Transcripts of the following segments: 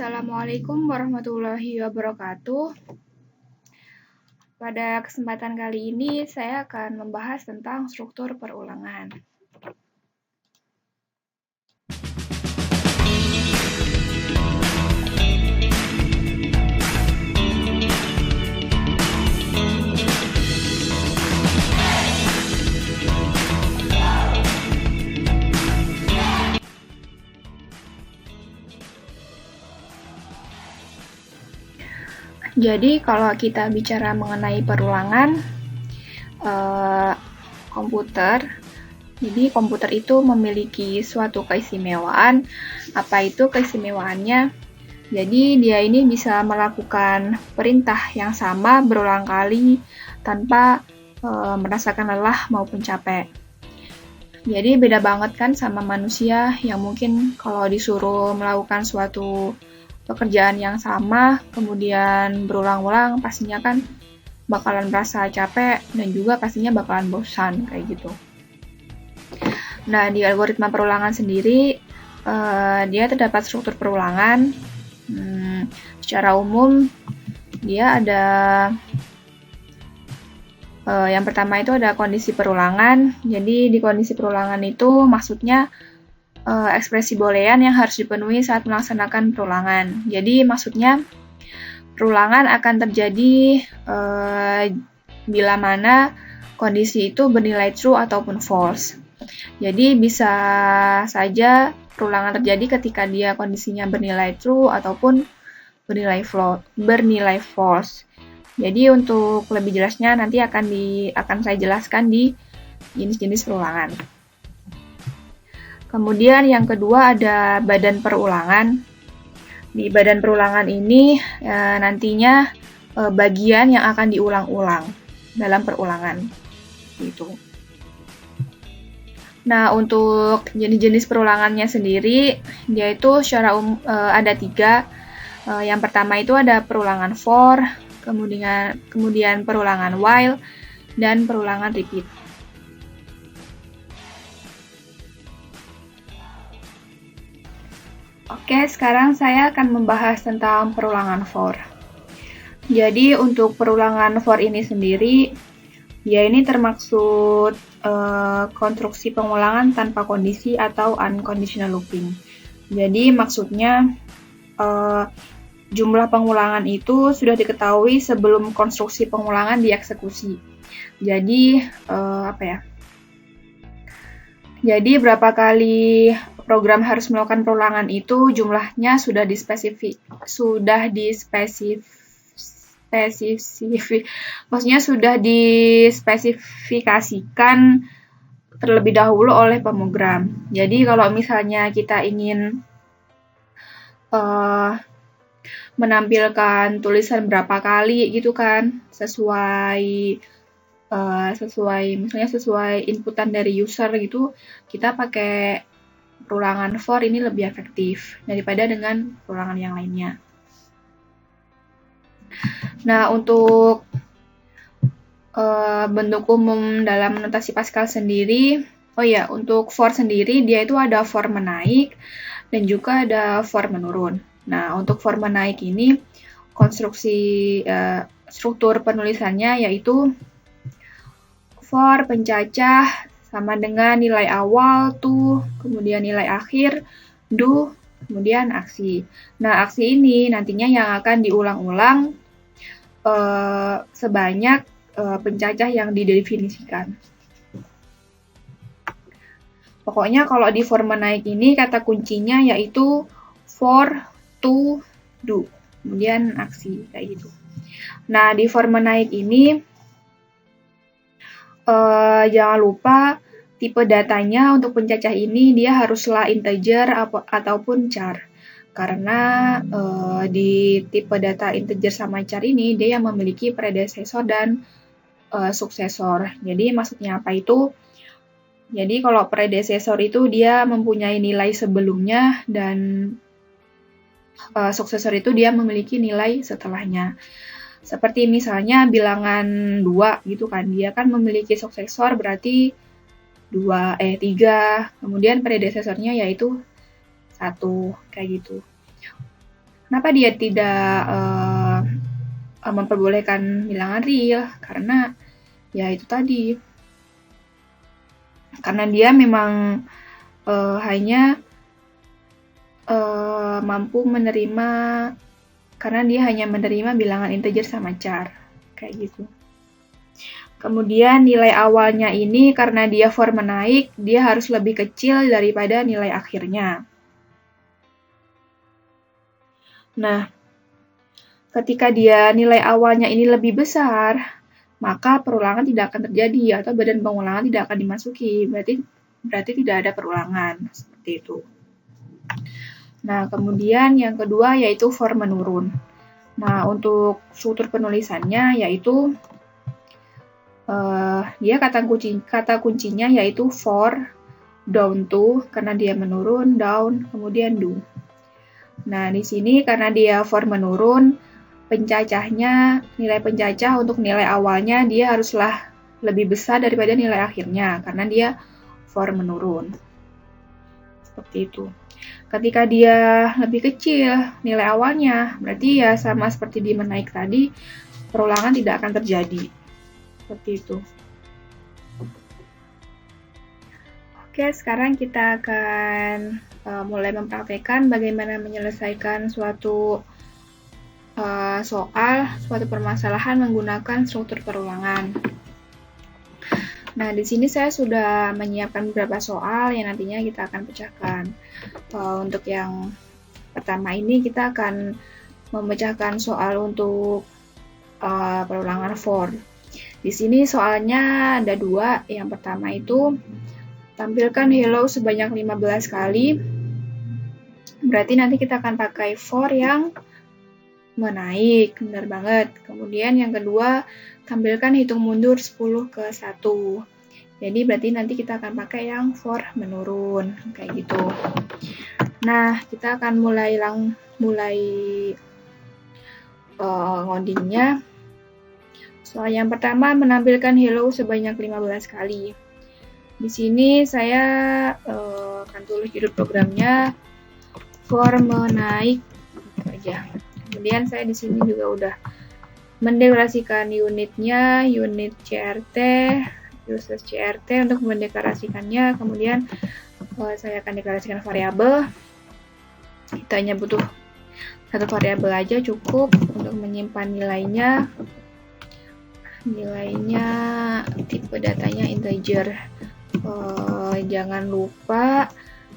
Assalamualaikum warahmatullahi wabarakatuh. Pada kesempatan kali ini, saya akan membahas tentang struktur perulangan. Jadi kalau kita bicara mengenai perulangan jadi komputer itu memiliki suatu keistimewaan. Apa itu keistimewaannya? Jadi dia ini bisa melakukan perintah yang sama berulang kali tanpa merasakan lelah maupun capek. Jadi beda banget kan sama manusia yang mungkin kalau disuruh melakukan suatu pekerjaan yang sama, kemudian berulang-ulang, pastinya kan bakalan merasa capek dan juga pastinya bakalan bosan, kayak gitu. Nah, di algoritma perulangan sendiri, dia terdapat struktur perulangan. Secara umum, dia ada yang pertama itu ada kondisi perulangan. Jadi, di kondisi perulangan itu maksudnya ekspresi boolean yang harus dipenuhi saat melaksanakan perulangan. Jadi maksudnya perulangan akan terjadi bila mana kondisi itu bernilai true ataupun false. Jadi bisa saja perulangan terjadi ketika dia kondisinya bernilai true ataupun bernilai false. Jadi untuk lebih jelasnya nanti akan saya jelaskan di jenis-jenis perulangan. Kemudian yang kedua ada badan perulangan. Di badan perulangan ini nantinya bagian yang akan diulang-ulang dalam perulangan. Gitu. Nah, untuk jenis-jenis perulangannya sendiri, dia itu secara ada 3. Yang pertama itu ada perulangan for, kemudian perulangan while, dan perulangan repeat. Oke, sekarang saya akan membahas tentang perulangan for. Jadi untuk perulangan for ini sendiri, dia ini termaksud konstruksi pengulangan tanpa kondisi atau unconditional looping. Jadi maksudnya jumlah pengulangan itu sudah diketahui sebelum konstruksi pengulangan dieksekusi. Jadi Jadi berapa kali program harus melakukan perulangan itu jumlahnya sudah dispesifikasikan terlebih dahulu oleh pemrogram. Jadi kalau misalnya kita ingin menampilkan tulisan berapa kali gitu kan, sesuai inputan dari user gitu, kita pakai perulangan for ini lebih efektif daripada dengan perulangan yang lainnya. Nah, untuk bentuk umum dalam notasi Pascal sendiri, untuk for sendiri dia itu ada for menaik dan juga ada for menurun. Nah, untuk for menaik ini konstruksi struktur penulisannya yaitu for pencacah sama dengan nilai awal, to, kemudian nilai akhir, do, kemudian aksi. Nah, aksi ini nantinya yang akan diulang-ulang sebanyak pencacah yang didefinisikan. Pokoknya kalau di for menaik ini kata kuncinya yaitu for, to, do, kemudian aksi, kayak gitu. Nah, di for menaik ini jangan lupa tipe datanya untuk pencacah ini dia haruslah integer ataupun char. Karena di tipe data integer sama char ini dia yang memiliki predecessor dan suksesor. Jadi maksudnya apa itu? Jadi kalau predecessor itu dia mempunyai nilai sebelumnya dan suksesor itu dia memiliki nilai setelahnya. Seperti misalnya bilangan 2 gitu kan, dia kan memiliki suksesor berarti 3, kemudian predecessornya yaitu 1, kayak gitu. Kenapa dia tidak memperbolehkan bilangan real? Karena ya itu tadi, karena dia memang hanya mampu menerima, karena dia hanya menerima bilangan integer sama char, kayak gitu. Kemudian nilai awalnya ini karena dia for menaik, dia harus lebih kecil daripada nilai akhirnya. Nah, ketika dia nilai awalnya ini lebih besar, maka perulangan tidak akan terjadi atau badan pengulangan tidak akan dimasuki. Berarti tidak ada perulangan, seperti itu. Nah, kemudian yang kedua yaitu for menurun. Nah, untuk struktur penulisannya yaitu dia kata kuncinya yaitu for, down to, karena dia menurun, down, kemudian do. Nah, di sini karena dia for menurun, pencacahnya, nilai pencacah untuk nilai awalnya dia haruslah lebih besar daripada nilai akhirnya, karena dia for menurun. Seperti itu. Ketika dia lebih kecil nilai awalnya, berarti ya sama seperti di menaik tadi, perulangan tidak akan terjadi. Seperti itu. Oke, sekarang kita akan mulai mempraktekkan bagaimana menyelesaikan suatu suatu permasalahan menggunakan struktur perulangan. Nah, di sini saya sudah menyiapkan beberapa soal yang nantinya kita akan pecahkan. Untuk yang pertama ini kita akan memecahkan soal untuk perulangan for. Di sini soalnya ada dua. Yang pertama itu tampilkan hello sebanyak 15 kali. Berarti nanti kita akan pakai for yang menaik, benar banget. Kemudian yang kedua, tampilkan hitung mundur 10 ke 1. Jadi berarti nanti kita akan pakai yang for menurun, kayak gitu. Nah, kita akan mulai ngodingnya. Soal yang pertama menampilkan hello sebanyak 15 kali. Di sini saya akan tulis judul programnya for menaik aja. Kemudian saya di sini juga udah mendeklarasikan unitnya, unit CRT, uses CRT untuk mendeklarasikannya. Kemudian saya akan deklarasikan variabel. Kita hanya butuh satu variabel aja cukup untuk menyimpan nilainya. Nilainya tipe datanya integer. Jangan lupa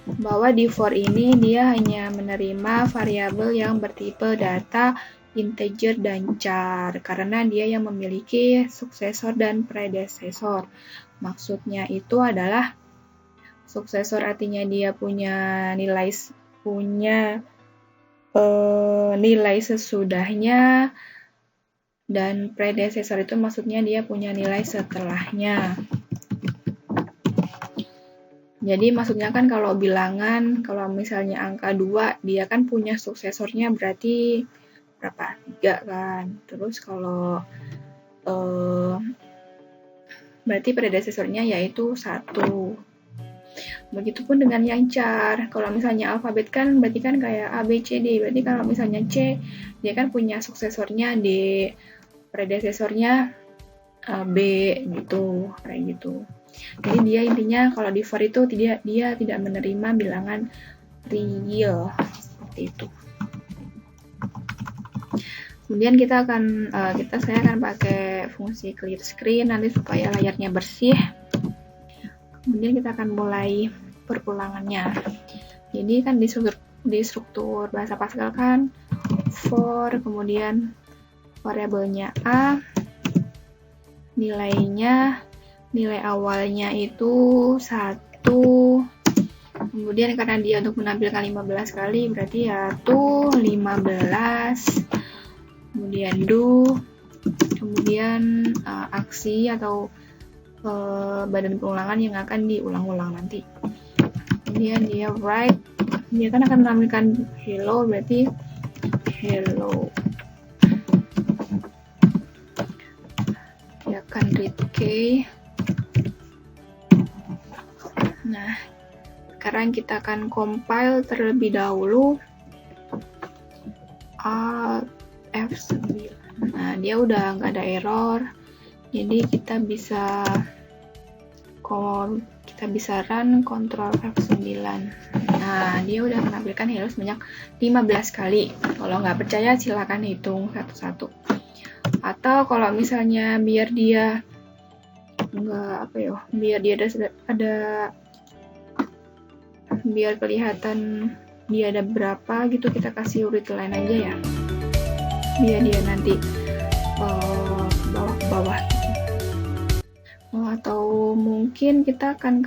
bahwa di for ini dia hanya menerima variabel yang bertipe data integer dan char karena dia yang memiliki suksesor dan predesesor. Maksudnya itu adalah suksesor artinya dia punya nilai sesudahnya, dan predesesor itu maksudnya dia punya nilai setelahnya. Jadi maksudnya kan kalau bilangan, kalau misalnya angka 2, dia kan punya suksesornya berarti berapa? 3 kan. Terus kalau berarti predesesornya yaitu 1. Begitupun dengan yang char. Kalau misalnya alfabet kan berarti kan kayak A, B, C, D. Berarti kalau misalnya C, dia kan punya suksesornya D, predesesornya B gitu, kayak gitu. Jadi dia intinya kalau di for itu dia tidak menerima bilangan real, seperti itu. Kemudian saya akan pakai fungsi clear screen nanti supaya layarnya bersih. Kemudian kita akan mulai perulangannya. Jadi kan di struktur bahasa Pascal kan for, kemudian variabelnya A, nilai awalnya itu 1, kemudian karena dia untuk menampilkan 15 kali berarti ya to 15, kemudian do, kemudian aksi atau badan pengulangan yang akan diulang-ulang nanti. Kemudian dia write, dia kan akan menampilkan hello berarti hello. Dia akan read K. Nah, sekarang kita akan compile terlebih dahulu. Alt F9. Nah, dia udah nggak ada error. Jadi kita bisa run Ctrl F9. Nah, dia udah menampilkan hello sebanyak 15 kali. Kalau nggak percaya silakan hitung satu-satu. Atau kalau misalnya biar dia biar kelihatan dia ada berapa gitu, kita kasih readline aja ya, biar dia nanti bawah gitu. Atau mungkin kita akan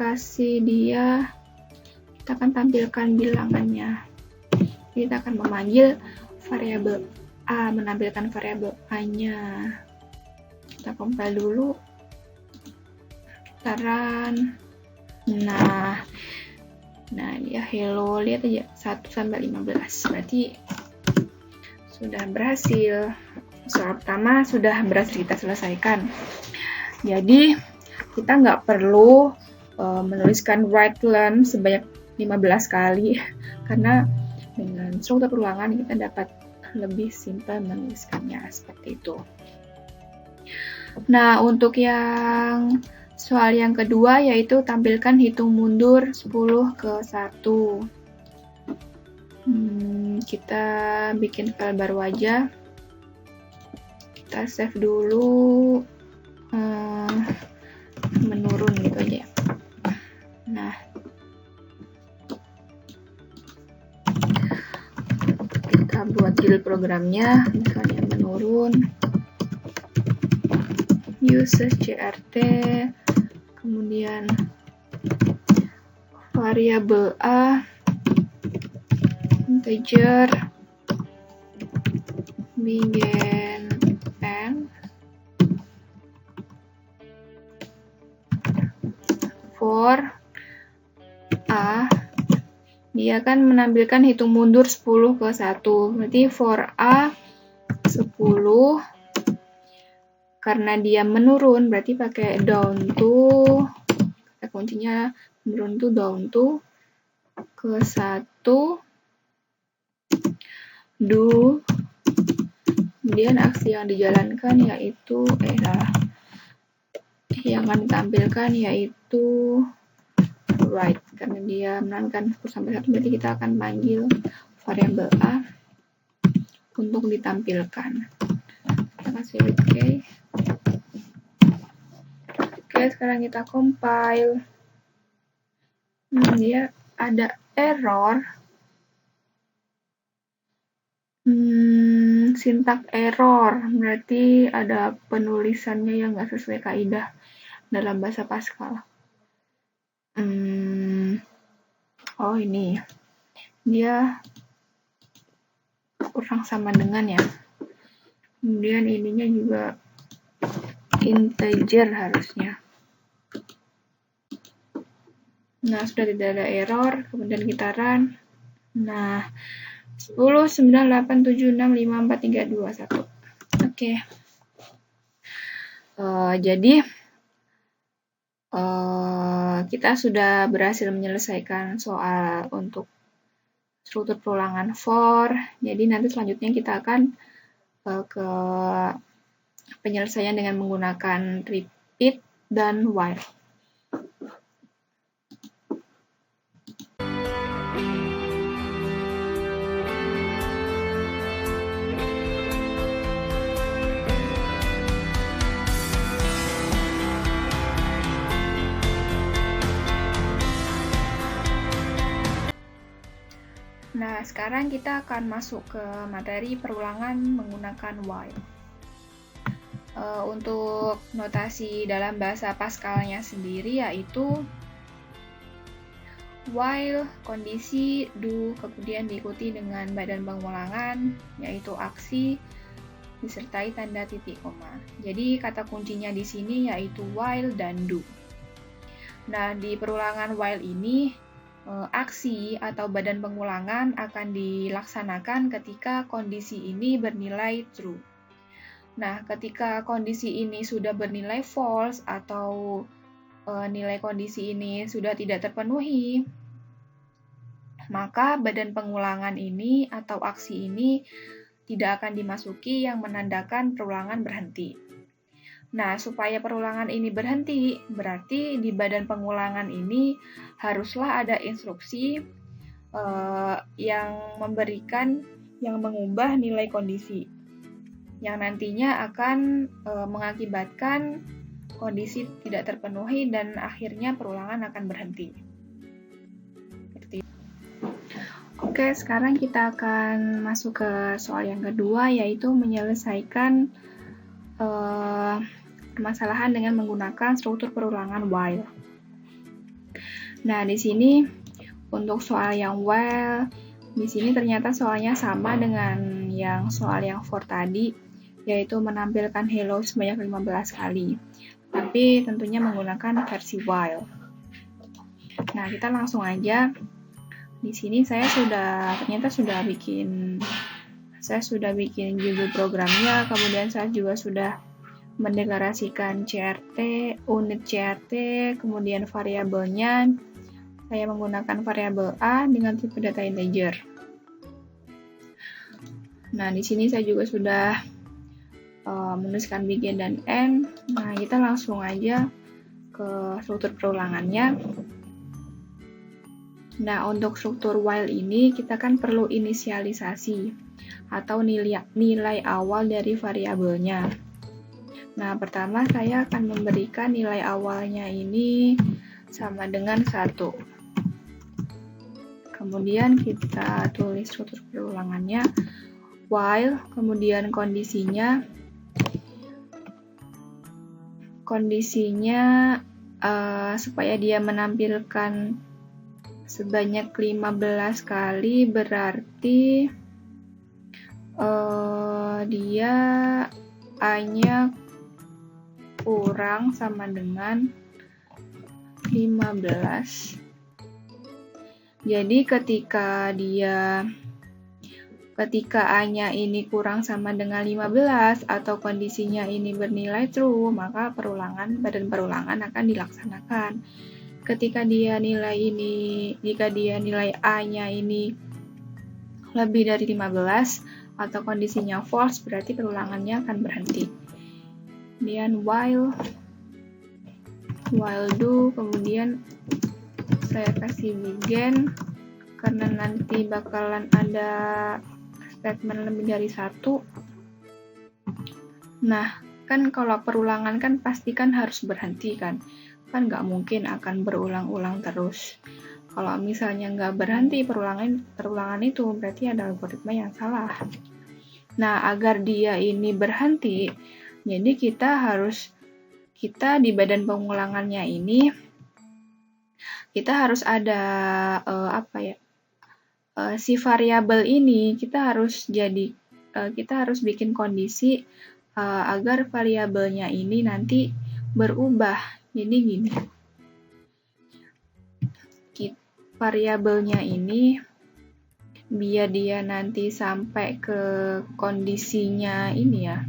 tampilkan bilangannya. Kita akan memanggil variabel A, menampilkan variabel A-nya. Kita compile dulu. Kita run. Nah dia hello, lihat aja 1 sampai 15. Berarti sudah berhasil. Soal pertama sudah berhasil kita selesaikan. Jadi kita nggak perlu menuliskan write learn sebanyak 15 kali karena dengan struktur perulangan kita dapat lebih simpel menuliskannya seperti itu. Nah, untuk yang soal yang kedua yaitu tampilkan hitung mundur 10 ke 1. Kita bikin file baru aja. Kita save dulu. Menurun gitu aja. Nah, kita buat build programnya, misalnya menurun, uses crt, kemudian variabel a, integer, begin n, for a, dia akan menampilkan hitung mundur 10 ke 1. Berarti for a 10, karena dia menurun berarti pakai down to, kata kuncinya menurun to down to ke 1, do, kemudian aksi yang dijalankan yaitu yang akan ditampilkan yaitu write, karena dia menampilkan 10 sampai 1 berarti kita akan panggil variabel a untuk ditampilkan. Kita kasih OK. Oke, sekarang kita compile. Dia ada error. Syntax error, berarti ada penulisannya yang nggak sesuai kaidah dalam bahasa Pascal. Oh, ini dia kurang sama dengan ya. Kemudian ininya juga integer harusnya. Nah, sudah tidak ada error, kemudian kita run. Nah, 10, 9, 8, 7, 6, 5, 4, 3, 2, 1. Oke. Jadi, kita sudah berhasil menyelesaikan soal untuk struktur perulangan for. Jadi, nanti selanjutnya kita akan ke penyelesaian dengan menggunakan repeat dan while. Nah, sekarang kita akan masuk ke materi perulangan menggunakan while. Untuk notasi dalam bahasa Pascal-nya sendiri yaitu while kondisi do kemudian diikuti dengan badan pengulangan yaitu aksi disertai tanda titik koma. Jadi kata kuncinya di sini yaitu while dan do. Nah, di perulangan while ini aksi atau badan pengulangan akan dilaksanakan ketika kondisi ini bernilai true. Nah, ketika kondisi ini sudah bernilai false atau nilai kondisi ini sudah tidak terpenuhi, maka badan pengulangan ini atau aksi ini tidak akan dimasuki yang menandakan perulangan berhenti. Nah, supaya perulangan ini berhenti, berarti di badan pengulangan ini haruslah ada instruksi yang mengubah nilai kondisi, yang nantinya akan mengakibatkan kondisi tidak terpenuhi dan akhirnya perulangan akan berhenti. Oke, sekarang kita akan masuk ke soal yang kedua, yaitu menyelesaikan permasalahan dengan menggunakan struktur perulangan while. Nah, di sini untuk soal yang while, di sini ternyata soalnya sama dengan yang soal yang for tadi, yaitu menampilkan hello sebanyak 15 kali. Tapi tentunya menggunakan versi while. Nah, kita langsung aja. Di sini saya sudah bikin judul programnya, kemudian saya juga sudah mendeklarasikan CRT, unit CRT, kemudian variabelnya. Saya menggunakan variabel A dengan tipe data integer. Nah, di sini saya juga sudah menuliskan begin dan end. Nah, kita langsung aja ke struktur perulangannya. Nah, untuk struktur while ini kita kan perlu inisialisasi atau nilai awal dari variabelnya. Nah, pertama saya akan memberikan nilai awalnya ini sama dengan 1. Kemudian kita tulis struktur perulangannya while, kemudian kondisinya supaya dia menampilkan sebanyak 15 kali, berarti dia A-nya kurang sama dengan 15. Jadi ketika A-nya ini kurang sama dengan 15 atau kondisinya ini bernilai true, maka badan perulangan akan dilaksanakan. Jika dia nilai A-nya ini lebih dari 15 atau kondisinya false, berarti perulangannya akan berhenti. Kemudian while do, kemudian saya kasih begin karena nanti bakalan ada statement lebih dari 1. Nah, kan kalau perulangan kan pasti kan harus berhenti kan nggak mungkin akan berulang-ulang terus. Kalau misalnya nggak berhenti perulangan itu, berarti ada algoritma yang salah. Nah, agar dia ini berhenti, jadi kita di badan pengulangannya ini, kita harus ada si variabel ini, kita harus bikin kondisi agar variabelnya ini nanti berubah. Jadi gini, variabelnya ini biar dia nanti sampai ke kondisinya ini ya,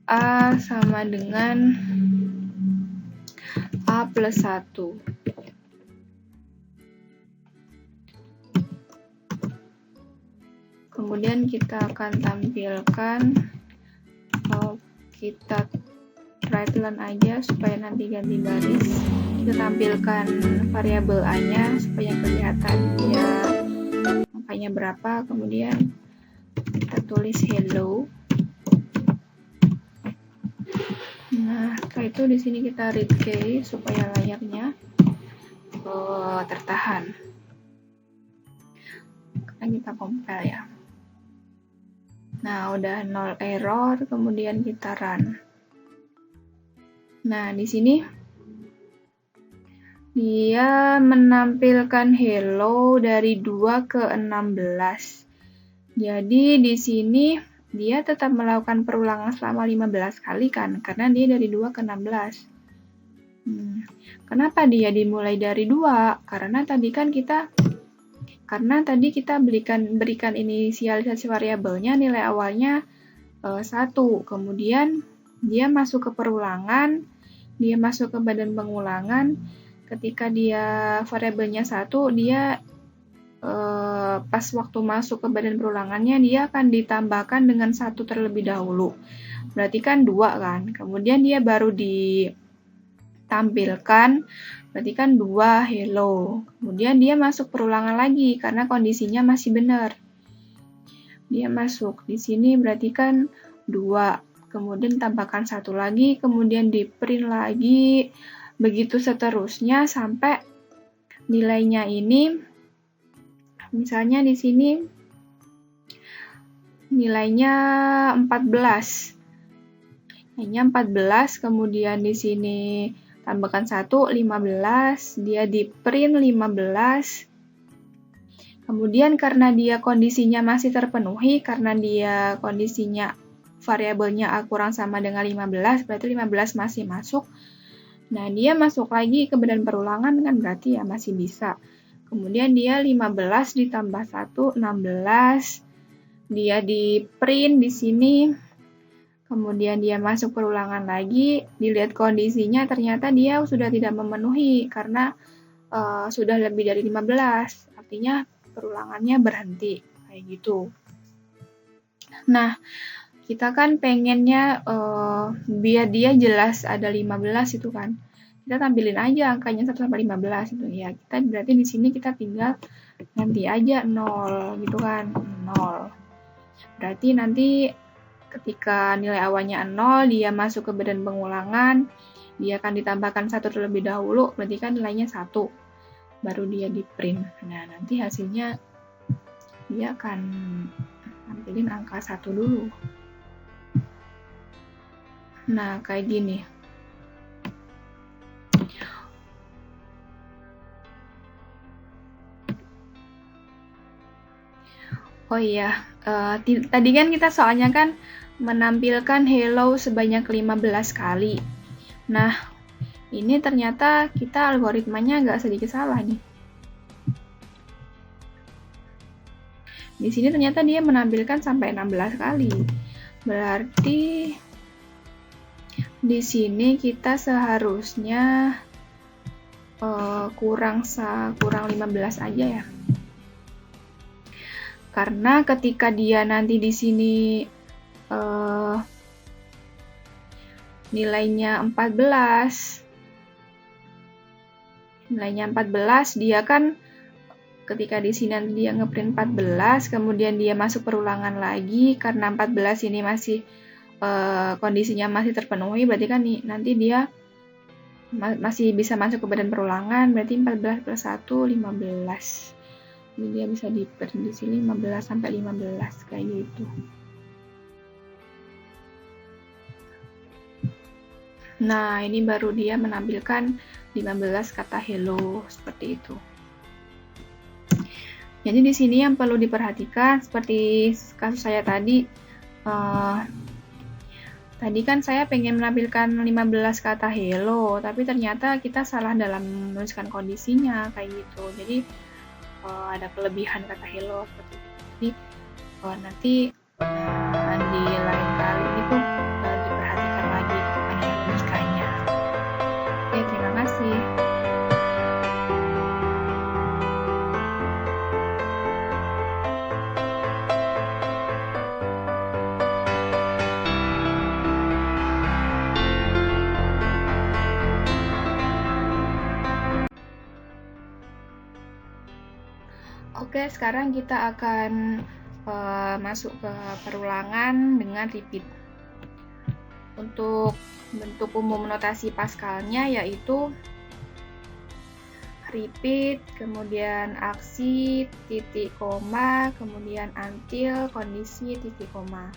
A sama dengan A plus 1. Kemudian kita akan tampilkan, kita right line aja supaya nanti ganti baris. Kita tampilkan variabel A-nya supaya kelihatan dia angkanya berapa. Kemudian kita tulis hello. Nah, setelah itu di sini kita read key supaya layarnya tertahan. Sekarang kita compile ya. Nah, udah 0 error, kemudian kita run. Nah, di sini dia menampilkan hello dari 2 ke 16. Jadi di sini dia tetap melakukan perulangan selama 15 kali kan, karena dia dari 2 ke 16. Kenapa dia dimulai dari 2? Karena tadi kita berikan inisialisasi variabelnya, nilai awalnya 1. Kemudian dia masuk ke perulangan, dia masuk ke badan pengulangan. Ketika dia variabelnya 1, dia pas waktu masuk ke badan perulangannya dia akan ditambahkan dengan 1 terlebih dahulu. Berarti kan 2 kan. Kemudian dia baru ditampilkan, berarti kan 2 hello. Kemudian dia masuk perulangan lagi karena kondisinya masih benar. Dia masuk di sini berarti kan 2. Kemudian tambahkan 1 lagi, kemudian di print lagi. Begitu seterusnya sampai nilainya ini, misalnya di sini nilainya 14. Nilainya 14, kemudian di sini tambahkan 1, 15, dia di print 15. Kemudian karena dia kondisinya masih terpenuhi, karena dia kondisinya variabelnya A kurang sama dengan 15, berarti 15 masih masuk. Nah, dia masuk lagi ke badan perulangan kan berarti ya masih bisa. Kemudian dia 15 ditambah 1, 16. Dia di print di sini. Kemudian dia masuk perulangan lagi, dilihat kondisinya ternyata dia sudah tidak memenuhi karena sudah lebih dari 15. Artinya perulangannya berhenti kayak gitu. Nah, kita kan pengennya biar dia jelas ada 15 itu kan. Kita tampilin aja angkanya 1 sampai 15 itu ya. Kita berarti di sini kita tinggal ganti aja 0 gitu kan. 0. Berarti nanti ketika nilai awalnya 0, dia masuk ke badan pengulangan, dia akan ditambahkan 1 terlebih dahulu, berarti kan nilainya 1. Baru dia di print. Nah, nanti hasilnya dia akan tampilin angka 1 dulu. Nah, kayak gini. Oh iya, tadi kan kita soalnya kan menampilkan hello sebanyak 15 kali. Nah, ini ternyata kita algoritmanya agak sedikit salah nih. Di sini ternyata dia menampilkan sampai 16 kali. Berarti di sini kita seharusnya kurang 15 aja ya. Karena ketika dia nanti di sini nilainya 14, dia kan ketika di sini nanti dia ngeprint 14, kemudian dia masuk perulangan lagi karena 14 ini masih kondisinya masih terpenuhi, berarti kan nanti dia masih bisa masuk ke badan perulangan, berarti 14 plus 1 15. Jadi dia bisa di print di sini 15 sampai 15 kayak gitu. Nah, ini baru dia menampilkan 15 kata hello seperti itu. Jadi di sini yang perlu diperhatikan seperti kasus saya tadi. Tadi kan saya pengen menampilkan 15 kata hello, tapi ternyata kita salah dalam menuliskan kondisinya kayak gitu. Jadi ada kelebihan kata hello seperti itu. Jadi nanti di lain kali itu diperhatikan lagi gimana logikanya. Oke, terima kasih. Oke, sekarang kita akan masuk ke perulangan dengan repeat. Untuk bentuk umum notasi Pascalnya yaitu repeat, kemudian aksi, titik koma, kemudian until, kondisi, titik koma.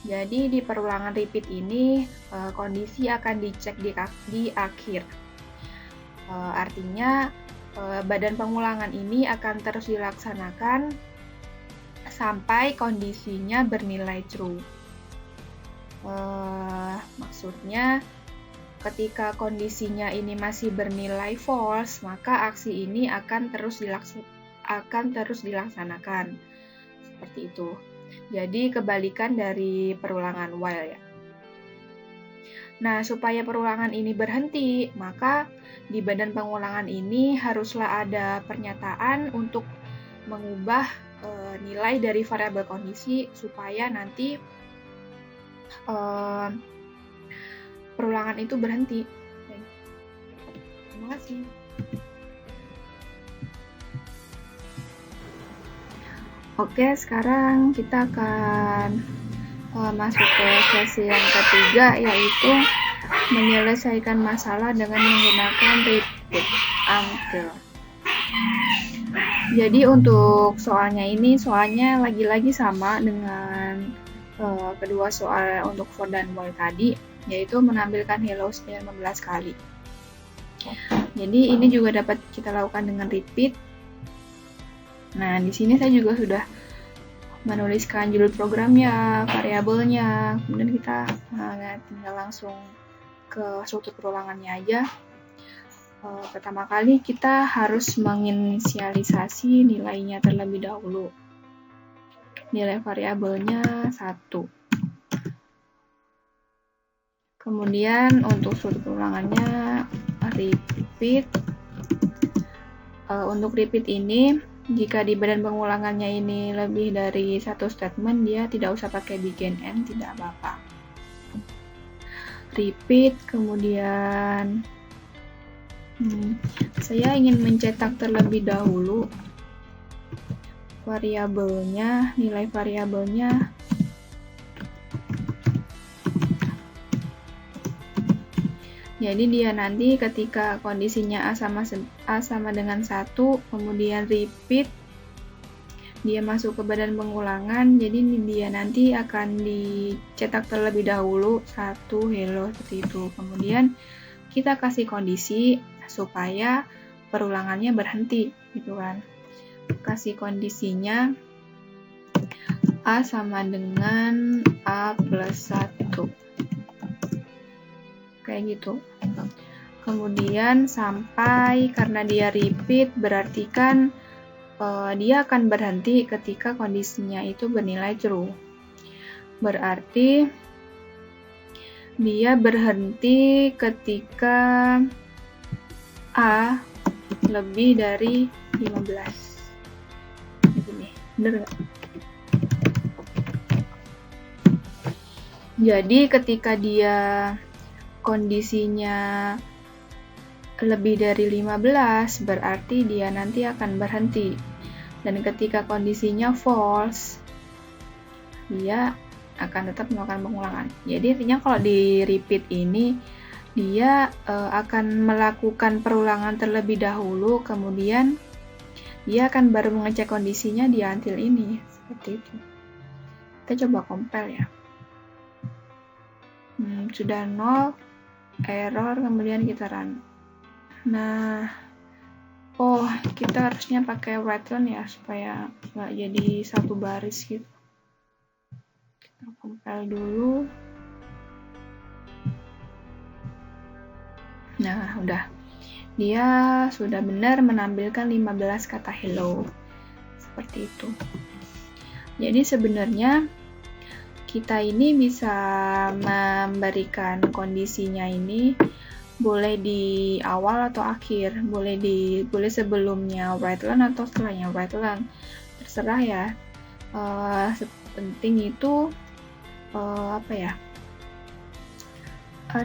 Jadi di perulangan repeat ini kondisi akan dicek di akhir. Artinya badan pengulangan ini akan terus dilaksanakan sampai kondisinya bernilai true. Maksudnya ketika kondisinya ini masih bernilai false, maka aksi ini akan terus dilaksanakan. Seperti itu. Jadi kebalikan dari perulangan while ya. Nah, supaya perulangan ini berhenti, maka di badan pengulangan ini haruslah ada pernyataan untuk mengubah nilai dari variabel kondisi supaya nanti perulangan itu berhenti. Terima kasih. Oke, sekarang kita akan masuk ke sesi yang ketiga, yaitu menyelesaikan masalah dengan menggunakan repeat until. Jadi untuk soalnya lagi-lagi sama dengan kedua soal untuk for dan while tadi, yaitu menampilkan hello 15 kali. Jadi ini juga dapat kita lakukan dengan repeat. Nah, di sini saya juga sudah menuliskan judul programnya, variabelnya, kemudian kita tinggal langsung ke struktur perulangannya aja. Pertama kali kita harus menginisialisasi nilainya terlebih dahulu. Nilai variabelnya 1. Kemudian untuk struktur perulangannya repeat. Untuk repeat ini, jika di badan pengulangannya ini lebih dari satu statement, dia tidak usah pakai begin end, tidak apa-apa. Repeat, kemudian saya ingin mencetak terlebih dahulu variabelnya, nilai variabelnya. Jadi dia nanti ketika kondisinya A sama dengan 1, kemudian repeat, dia masuk ke badan pengulangan, jadi dia nanti akan dicetak terlebih dahulu 1 hello seperti itu. Kemudian kita kasih kondisi supaya perulangannya berhenti, gitu kan. Kasih kondisinya A sama dengan A plus 1. Kayak gitu. Kemudian sampai, karena dia repeat, berarti kan dia akan berhenti ketika kondisinya itu bernilai true. Berarti dia berhenti ketika A lebih dari 15. Begini, bener nggak? Jadi ketika dia kondisinya lebih dari 15, berarti dia nanti akan berhenti. Dan ketika kondisinya false, dia akan tetap melakukan pengulangan. Jadi artinya kalau di repeat ini, dia akan melakukan perulangan terlebih dahulu, kemudian dia akan baru mengecek kondisinya di until ini. Seperti itu. Kita coba compile ya. Sudah 0, error, kemudian kita run. Nah, kita harusnya pakai write-line ya, supaya nggak jadi satu baris gitu. Kita compile dulu. Nah, udah. Dia sudah benar menampilkan 15 kata hello. Seperti itu. Jadi sebenarnya kita ini bisa memberikan kondisinya ini boleh di awal atau akhir, boleh sebelumnya write-line atau setelahnya write-line, terserah ya. Penting itu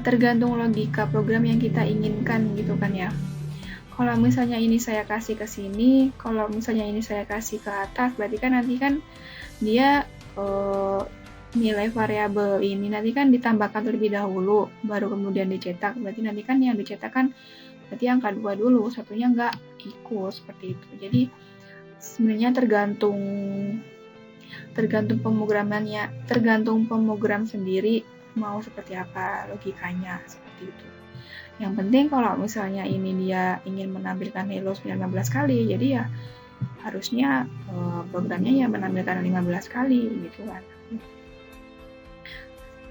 tergantung logika program yang kita inginkan gitu kan ya. Kalau misalnya ini saya kasih ke sini, kalau misalnya ini saya kasih ke atas, berarti kan nanti kan dia nilai variabel ini nanti kan ditambahkan terlebih dahulu, baru kemudian dicetak. Berarti nanti kan yang dicetak kan berarti angka 2 dulu, satunya nggak ikut, seperti itu. Jadi sebenarnya tergantung pemrogramannya, tergantung pemrogram sendiri mau seperti apa logikanya, seperti itu. Yang penting kalau misalnya ini dia ingin menampilkan hello 19 kali, jadi ya harusnya programnya ya menampilkan 15 kali gitu kan.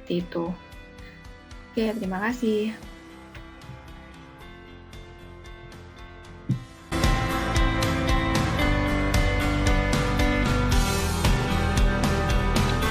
Seperti itu. Oke, terima kasih.